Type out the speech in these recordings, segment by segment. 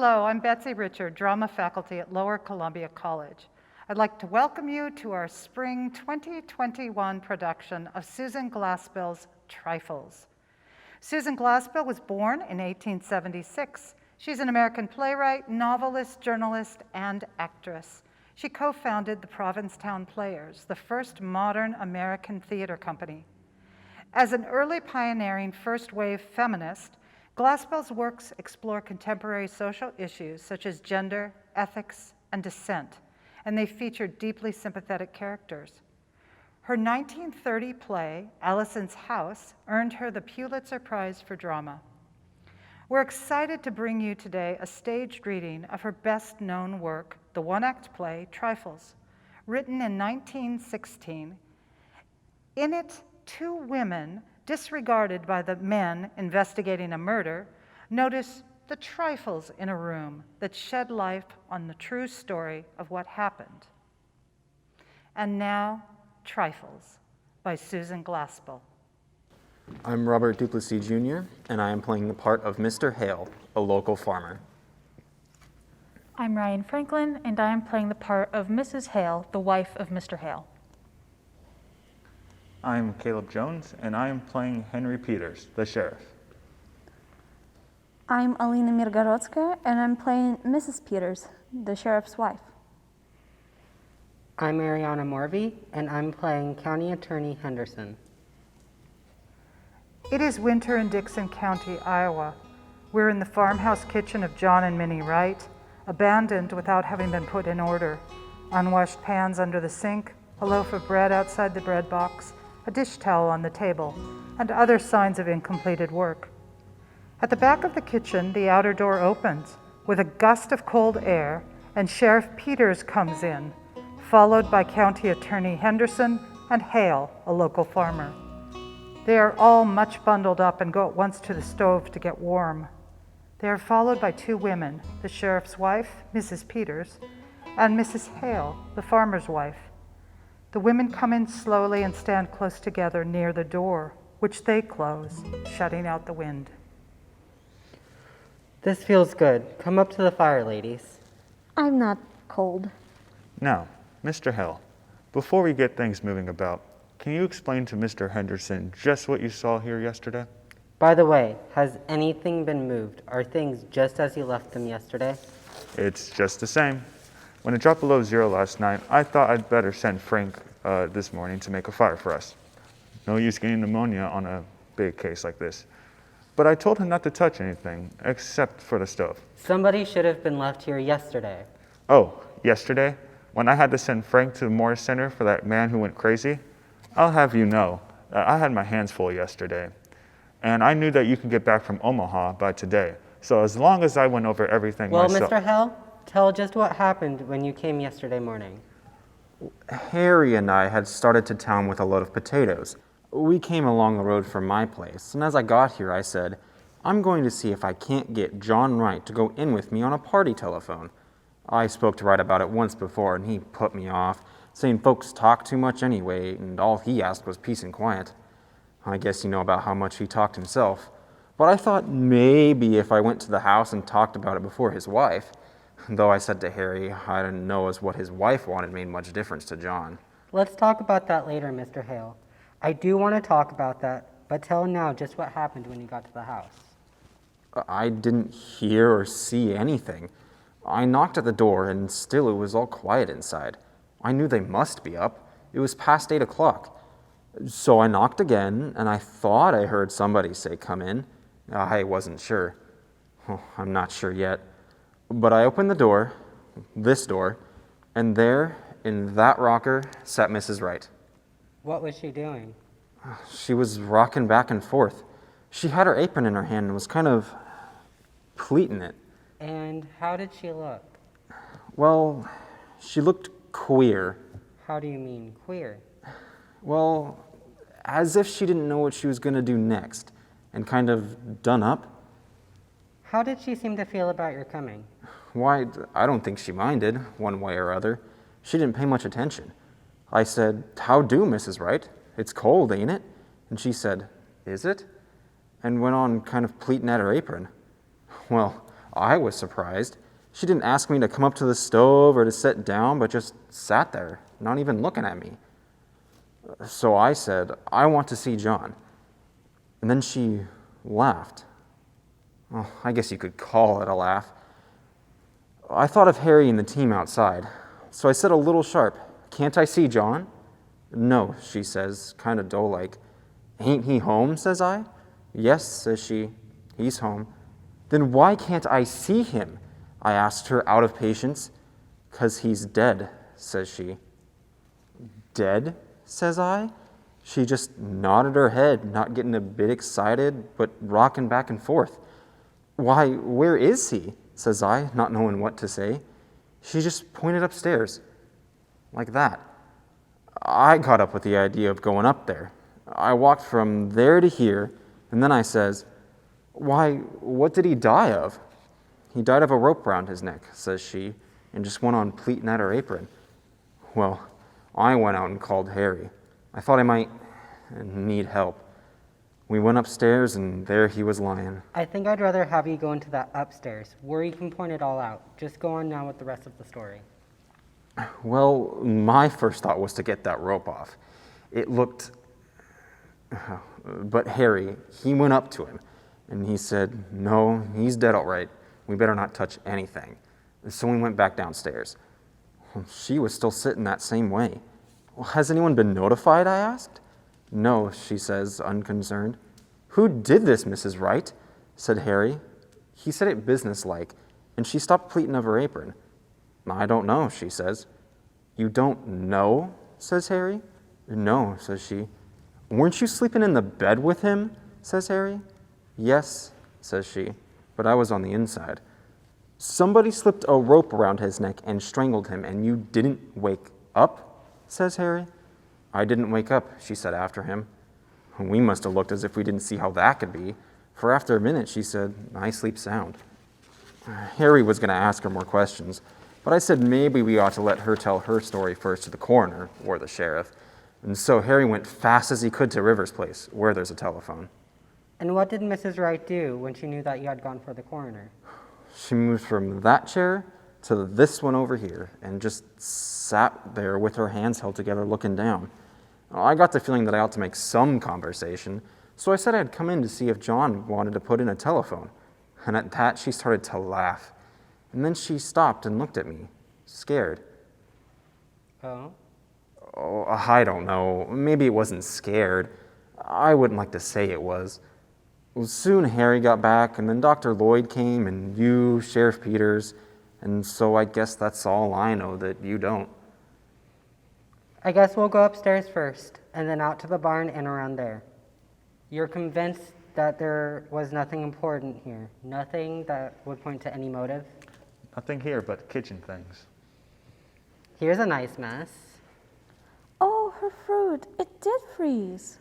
Hello, I'm Betsy Richard, drama faculty at Lower Columbia College. I'd like to welcome you to our spring 2021 production of Susan Glaspell's Trifles. Susan Glaspell was born in 1876. She's an American playwright, novelist, journalist, and actress. She co-founded the Provincetown Players, the first modern American theater company. As an early pioneering first-wave feminist, Glaspell's works explore contemporary social issues such as gender, ethics, and dissent, and they feature deeply sympathetic characters. Her 1930 play, Allison's House, earned her the Pulitzer Prize for Drama. We're excited to bring you today a staged reading of her best-known work, the one-act play, Trifles, written in 1916. In it, two women, disregarded by the men investigating a murder, notice the trifles in a room that shed light on the true story of what happened. And now, Trifles by Susan Glaspell. I'm Robert Duplessis Jr., and I am playing the part of Mr. Hale, a local farmer. I'm Ryan Franklin, and I am playing the part of Mrs. Hale, the wife of Mr. Hale. I'm Caleb Jones, and I am playing Henry Peters, the sheriff. I'm Alina Mirgorodska, and I'm playing Mrs. Peters, the sheriff's wife. I'm Ariana Morvey, and I'm playing County Attorney Henderson. It is winter in Dixon County, Iowa. We're in the farmhouse kitchen of John and Minnie Wright, abandoned without having been put in order. Unwashed pans under the sink, a loaf of bread outside the bread box, a dish towel on the table, and other signs of incompleted work. At the back of the kitchen, the outer door opens with a gust of cold air, and Sheriff Peters comes in, followed by County Attorney Henderson and Hale, a local farmer. They are all much bundled up and go at once to the stove to get warm. They are followed by two women, the sheriff's wife, Mrs. Peters, and Mrs. Hale, the farmer's wife. The women come in slowly and stand close together near the door, which they close, shutting out the wind. This feels good. Come up to the fire, ladies. I'm not cold. Now, Mr. Hale, before we get things moving about, can you explain to Mr. Henderson just what you saw here yesterday? By the way, has anything been moved? Are things just as you left them yesterday? It's just the same. When it dropped below zero last night, I thought I'd better send Frank this morning to make a fire for us. No use getting pneumonia on a big case like this. But I told him not to touch anything, except for the stove. Somebody should have been left here yesterday. Oh, yesterday? When I had to send Frank to the Morris Center for that man who went crazy? I'll have you know, I had my hands full yesterday. And I knew that you could get back from Omaha by today. So as long as I went over everything myself... Well, Mr. Hale, tell just what happened when you came yesterday morning. Harry and I had started to town with a load of potatoes. We came along the road from my place, and as I got here, I said, I'm going to see if I can't get John Wright to go in with me on a party telephone. I spoke to Wright about it once before, and he put me off, saying folks talk too much anyway, and all he asked was peace and quiet. I guess you know about how much he talked himself. But I thought maybe if I went to the house and talked about it before his wife, though I said to Harry I didn't know as what his wife wanted made much difference to John. Let's talk about that later, Mr. Hale. I do want to talk about that, but tell now just what happened when you got to the house. I didn't hear or see anything. I knocked at the door, and still it was all quiet inside. I knew they must be up. It was past 8 o'clock. So I knocked again, and I thought I heard somebody say, "Come in." I wasn't sure. Oh, I'm not sure yet. But I opened the door, this door, and there, in that rocker, sat Mrs. Wright. What was she doing? She was rocking back and forth. She had her apron in her hand and was kind of pleating it. And how did she look? Well, she looked queer. How do you mean, queer? Well, as if she didn't know what she was going to do next, and kind of done up. How did she seem to feel about your coming? Why, I don't think she minded, one way or other. She didn't pay much attention. I said, "How do, Mrs. Wright? It's cold, ain't it?" And she said, "Is it?" And went on kind of pleating at her apron. Well, I was surprised. She didn't ask me to come up to the stove or to sit down, but just sat there, not even looking at me. So I said, I want to see John. And then she laughed. Well, I guess you could call it a laugh. I thought of Harry and the team outside, so I said a little sharp, "Can't I see John?" "No," she says, kind of dull-like. "Ain't he home?" says I. "Yes," says she, "he's home." "Then why can't I see him?" I asked her out of patience. "'Cause he's dead," says she. "Dead?" says I. She just nodded her head, not getting a bit excited, but rocking back and forth. "Why, where is he?" says I, not knowing what to say. She just pointed upstairs, like that. I got up with the idea of going up there. I walked from there to here, and then I says, "Why, what did he die of?" "He died of a rope round his neck," says she, and just went on pleating at her apron. Well, I went out and called Harry. I thought I might need help. We went upstairs, and there he was lying. I think I'd rather have you go into that upstairs, where you can point it all out. Just go on now with the rest of the story. Well, my first thought was to get that rope off. It looked... But Harry, he went up to him, and he said, "No, he's dead all right. We better not touch anything." So we went back downstairs. She was still sitting that same way. "Well, has anyone been notified?" I asked. "No," she says, unconcerned. "Who did this, Mrs. Wright?" said Harry. He said it businesslike, and she stopped pleating of her apron. "I don't know," she says. "You don't know?" says Harry. "No," says she. "Weren't you sleeping in the bed with him?" says Harry. "Yes," says she, "but I was on the inside." "Somebody slipped a rope around his neck and strangled him, and you didn't wake up?" says Harry. "I didn't wake up," she said after him. We must have looked as if we didn't see how that could be, for after a minute she said, "I sleep sound." Harry was going to ask her more questions, but I said maybe we ought to let her tell her story first to the coroner or the sheriff. And so Harry went fast as he could to River's place, where there's a telephone. And what did Mrs. Wright do when she knew that you had gone for the coroner? She moved from that chair to this one over here and just sat there with her hands held together looking down. I got the feeling that I ought to make some conversation, so I said I'd come in to see if John wanted to put in a telephone. And at that, she started to laugh. And then she stopped and looked at me, scared. Oh? Oh, I don't know. Maybe it wasn't scared. I wouldn't like to say it was. Well, soon Harry got back, and then Dr. Lloyd came, and you, Sheriff Peters, and so I guess that's all I know that you don't. I guess we'll go upstairs first, and then out to the barn and around there. You're convinced that there was nothing important here? Nothing that would point to any motive? Nothing here but kitchen things. Here's a nice mess. Oh, her fruit. It did freeze.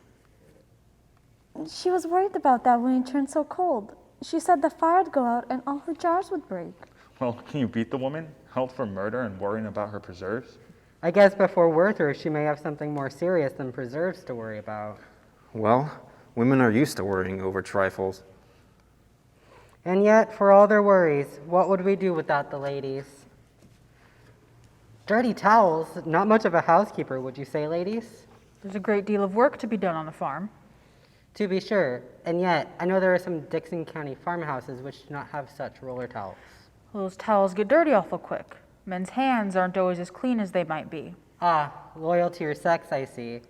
She was worried about that when it turned so cold. She said the fire'd go out and all her jars would break. Well, can you beat the woman? Held for murder and worrying about her preserves? I guess before we're through, she may have something more serious than preserves to worry about. Well, women are used to worrying over trifles. And yet, for all their worries, what would we do without the ladies? Dirty towels, not much of a housekeeper, would you say, ladies? There's a great deal of work to be done on the farm. To be sure, and yet, I know there are some Dixon County farmhouses which do not have such roller towels. Well, those towels get dirty awful quick. Men's hands aren't always as clean as they might be. Ah, loyal to your sex, I see.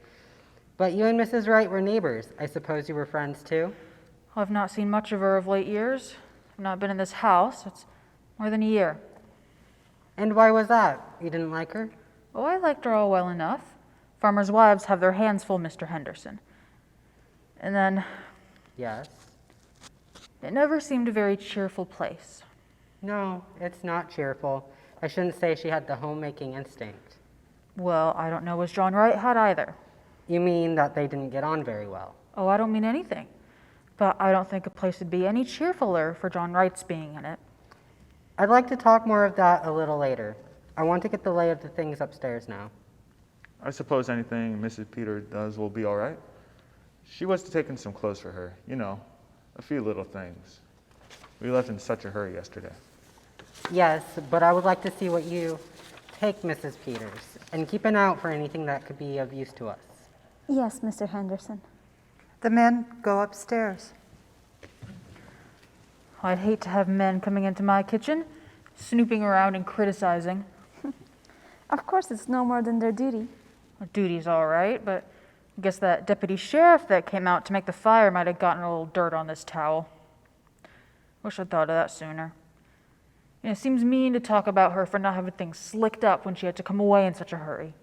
But you and Mrs. Wright were neighbors. I suppose you were friends too? I've not seen much of her of late years. I've not been in this house. It's more than a year. And why was that? You didn't like her? Oh, I liked her all well enough. Farmers' wives have their hands full, Mr. Henderson. And then, Yes. it never seemed a very cheerful place. No, it's not cheerful. I shouldn't say she had the homemaking instinct. Well, I don't know as John Wright had either. You mean that they didn't get on very well? Oh, I don't mean anything. But I don't think a place would be any cheerfuler for John Wright's being in it. I'd like to talk more of that a little later. I want to get the lay of the things upstairs now. I suppose anything Mrs. Peter does will be all right. She was taking some clothes for her, you know, a few little things. We left in such a hurry yesterday. Yes, but I would like to see what you take, Mrs. Peters, and keep an eye out for anything that could be of use to us. Yes, Mr. Henderson. The men go upstairs. I'd hate to have men coming into my kitchen, snooping around and criticizing. Of course, it's no more than their duty. Well, duty's all right, but I guess that deputy sheriff that came out to make the fire might have gotten a little dirt on this towel. Wish I'd thought of that sooner. It seems mean to talk about her for not having things slicked up when she had to come away in such a hurry.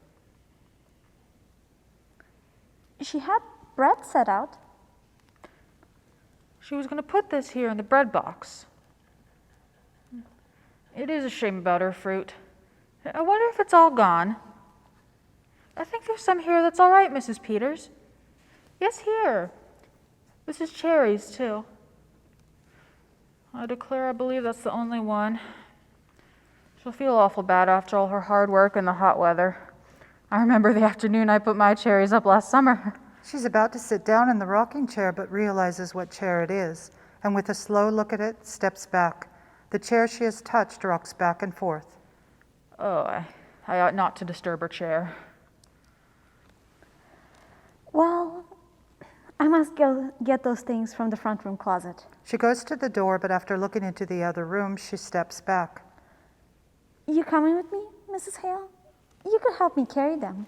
She had bread set out. She was going to put this here in the bread box. It is a shame about her fruit. I wonder if it's all gone. I think there's some here that's all right, Mrs. Peters. Yes, here. This is cherries, too. I declare I believe that's the only one. She'll feel awful bad after all her hard work in the hot weather. I remember the afternoon I put my cherries up last summer. She's about to sit down in the rocking chair, but realizes what chair it is, and with a slow look at it, steps back. The chair she has touched rocks back and forth. Oh, I ought not to disturb her chair. Well, I must go get those things from the front room closet. She goes to the door, but after looking into the other room, she steps back. You coming with me, Mrs. Hale? You could help me carry them.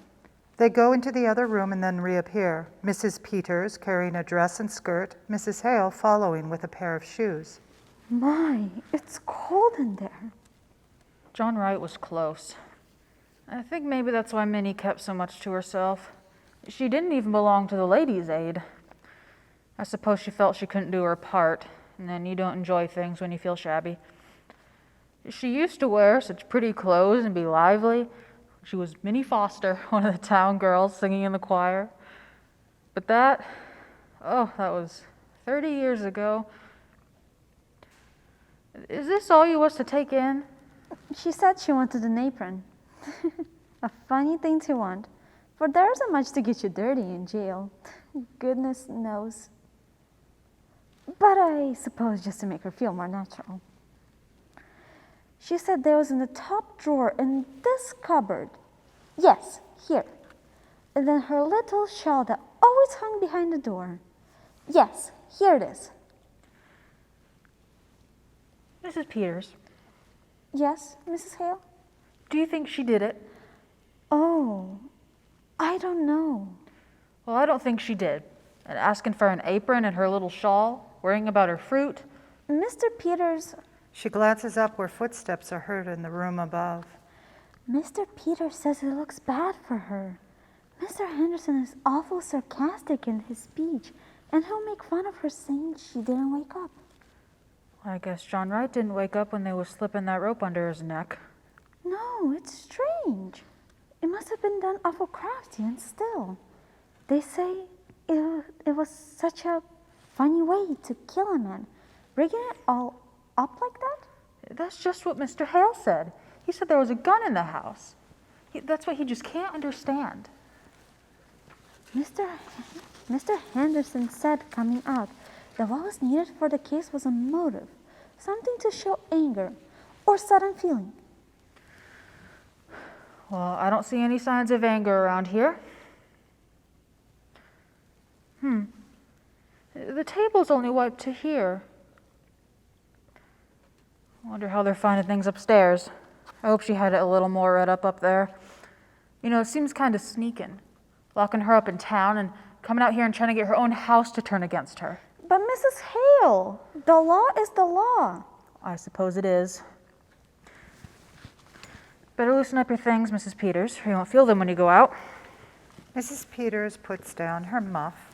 They go into the other room and then reappear. Mrs. Peters carrying a dress and skirt, Mrs. Hale following with a pair of shoes. My, it's cold in there. John Wright was close. I think maybe that's why Minnie kept so much to herself. She didn't even belong to the ladies' aid. I suppose she felt she couldn't do her part, and then you don't enjoy things when you feel shabby. She used to wear such pretty clothes and be lively. She was Minnie Foster, one of the town girls singing in the choir. But that was 30 years ago. Is this all you was to take in? She said she wanted an apron. A funny thing to want, for there isn't much to get you dirty in jail. Goodness knows. But I suppose just to make her feel more natural. She said there was in the top drawer in this cupboard. Yes, here. And then her little shawl that always hung behind the door. Yes, here it is. Mrs. Peters, Yes, Mrs. Hale? do you think she did it? Oh, I don't know. Well, I don't think she did. And asking for an apron and her little shawl, worrying about her fruit. Mr. Peters, She glances up where footsteps are heard in the room above. Mr. Peters says it looks bad for her. Mr. Henderson is awful sarcastic in his speech, and he'll make fun of her saying she didn't wake up. I guess John Wright didn't wake up when they was slipping that rope under his neck. No, it's strange. It must have been done awful crafty and still. They say it was such a funny way to kill a man, rigging it all up like that. That's just what Mr. Hale said. He said there was a gun in the house. That's what he just can't understand. Mr. Henderson said coming out that what was needed for the case was a motive, something to show anger or sudden feeling. Well, I don't see any signs of anger around here. The table's only wiped to here. I wonder how they're finding things upstairs. I hope she had it a little more read up there. You know, it seems kind of sneaking, locking her up in town and coming out here and trying to get her own house to turn against her. But Mrs. Hale, the law is the law. I suppose it is. Better loosen up your things, Mrs. Peters, or you won't feel them when you go out. Mrs. Peters puts down her muff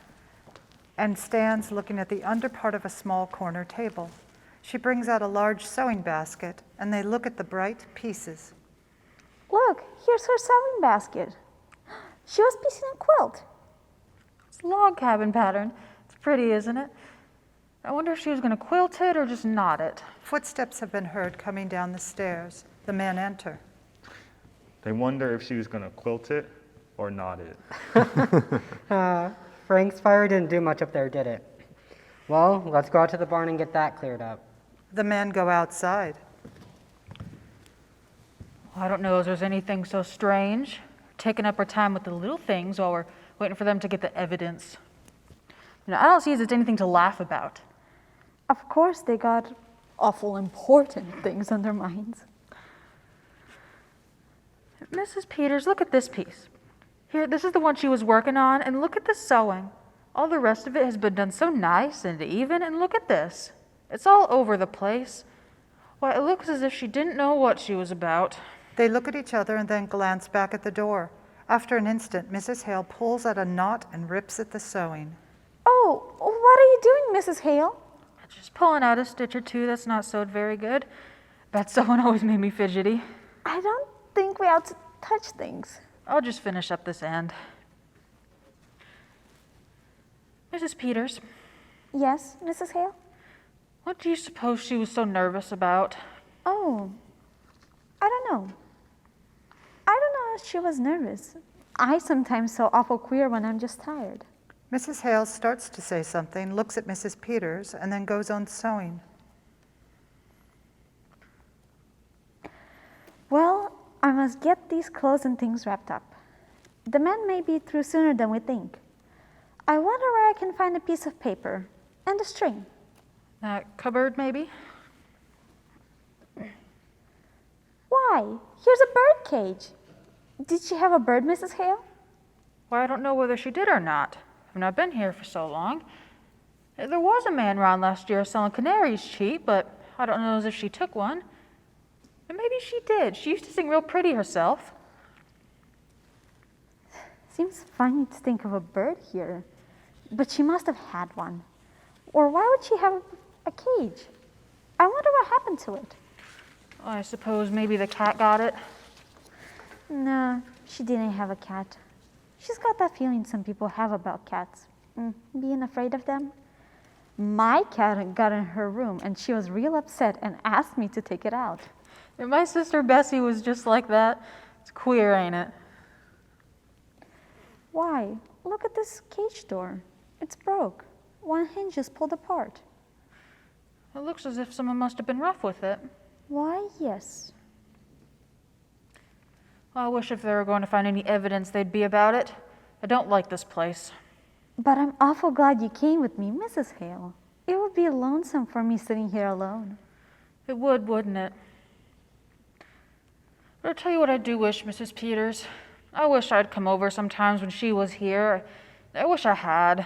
and stands looking at the underpart of a small corner table. She brings out a large sewing basket, and they look at the bright pieces. Look, here's her sewing basket. She was piecing a quilt. It's a log cabin pattern. It's pretty, isn't it? I wonder if she was going to quilt it or just knot it. Footsteps have been heard coming down the stairs. The men enter. They wonder if she was going to quilt it or knot it. Frank's fire didn't do much up there, did it? Well, let's go out to the barn and get that cleared up. The men go outside. Well, I don't know if there's anything so strange. Taking up our time with the little things while we're waiting for them to get the evidence. I don't see as it's anything to laugh about. Of course, they got awful important things on their minds. Mrs. Peters, look at this piece. Here, this is the one she was working on, and look at the sewing. All the rest of it has been done so nice and even, and look at this. It's all over the place. Why, it looks as if she didn't know what she was about. They look at each other and then glance back at the door. After an instant, Mrs. Hale pulls at a knot and rips at the sewing. Oh, what are you doing, Mrs. Hale? Just pulling out a stitch or two that's not sewed very good. That sewing always made me fidgety. I don't think we ought to touch things. I'll just finish up this end. Mrs. Peters, Yes, Mrs. Hale? what do you suppose she was so nervous about? Oh, I don't know. I don't know if she was nervous. I sometimes feel awful queer when I'm just tired. Mrs. Hale starts to say something, looks at Mrs. Peters, and then goes on sewing. Well, I must get these clothes and things wrapped up. The men may be through sooner than we think. I wonder where I can find a piece of paper and a string. That cupboard, maybe? Why? Here's a bird cage. Did she have a bird, Mrs. Hale? Why, I don't know whether she did or not. I've not been here for so long. There was a man round last year selling canaries cheap, but I don't know as if she took one. But maybe she did. She used to sing real pretty herself. Seems funny to think of a bird here, but she must have had one. Or why would she have a cage? I wonder what happened to it. I suppose maybe the cat got it. No, she didn't have a cat. She's got that feeling some people have about cats, being afraid of them. My cat got in her room and she was real upset and asked me to take it out. And my sister Bessie was just like that. It's queer, ain't it? Why? Look at this cage door. It's broke. One hinge is pulled apart. It looks as if someone must have been rough with it. Why, yes. Well, I wish if they were going to find any evidence they'd be about it. I don't like this place. But I'm awful glad you came with me, Mrs. Hale. It would be lonesome for me sitting here alone. It would, wouldn't it? But I'll tell you what I do wish, Mrs. Peters. I wish I'd come over sometimes when she was here. I wish I had.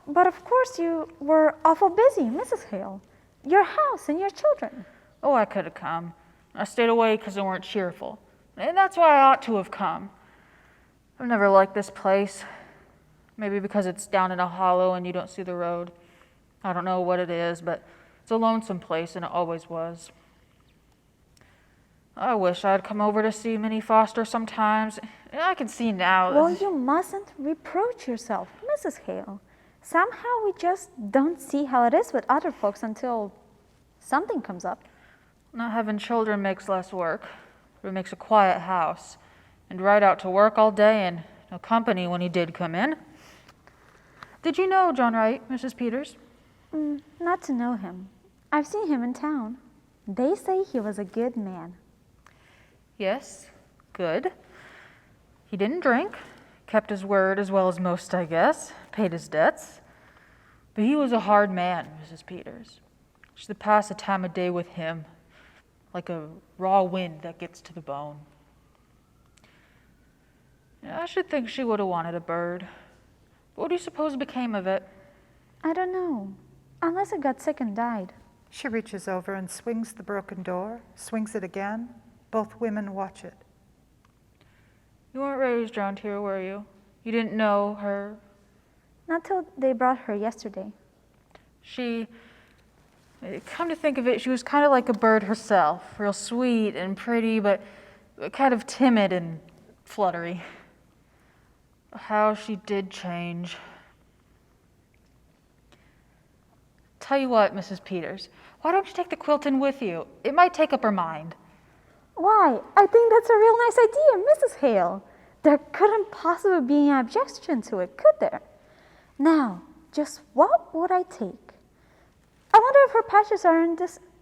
But of course you were awful busy, Mrs. Hale. Your house and your children. Oh, I could have come. I stayed away because they weren't cheerful. And that's why I ought to have come. I've never liked this place. Maybe because it's down in a hollow and you don't see the road. I don't know what it is, but it's a lonesome place and it always was. I wish I'd come over to see Minnie Foster sometimes. I can see now. Well, you mustn't reproach yourself, Mrs. Hale. Somehow we just don't see how it is with other folks until something comes up. Not having children makes less work. It makes a quiet house. And ride out to work all day and no company when he did come in. Did you know John Wright, Mrs. Peters? Not to know him. I've seen him in town. They say he was a good man. Yes, good. He didn't drink, kept his word as well as most, I guess, paid his debts. But he was a hard man, Mrs. Peters. She should pass a time of day with him, like a raw wind that gets to the bone. I should think she would have wanted a bird. But what do you suppose became of it? I don't know, unless it got sick and died. She reaches over and swings the broken door, swings it again. Both women watch it. You weren't raised around here, were you? You didn't know her? Not till they brought her yesterday. Come to think of it, she was kind of like a bird herself, real sweet and pretty, but kind of timid and fluttery. How she did change. Tell you what, Mrs. Peters, why don't you take the quilt in with you? It might take up her mind. Why, I think that's a real nice idea, Mrs. Hale. There couldn't possibly be an objection to it, could there? Now, just what would I take? I wonder if her patches are in this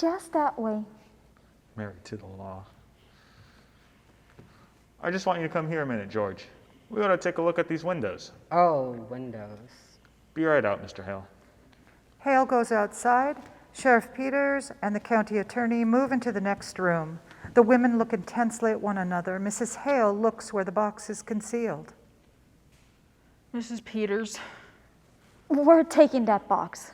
just that way. Married to the law. I just want you to come here a minute, George. We ought to take a look at these windows. Oh, windows. Be right out, Mr. Hale. Hale goes outside. Sheriff Peters and the county attorney move into the next room. The women look intensely at one another. Mrs. Hale looks where the box is concealed. Mrs. Peters. We're taking that box.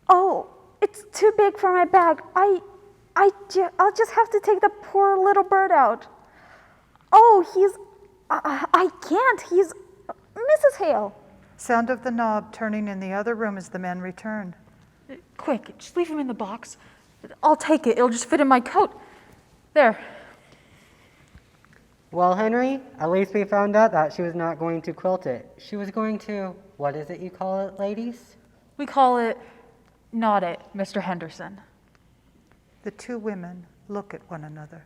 Oh, it's too big for my bag. I'll just have to take the poor little bird out. Oh, I can't. He's Mrs. Hale. Sound of the knob turning in the other room as the men return. Quick, just leave him in the box. I'll take it. It'll just fit in my coat. There. Well, Henry, at least we found out that she was not going to quilt it. She was going to, what is it you call it, ladies? We call it Not It, Mr. Henderson. The two women look at one another.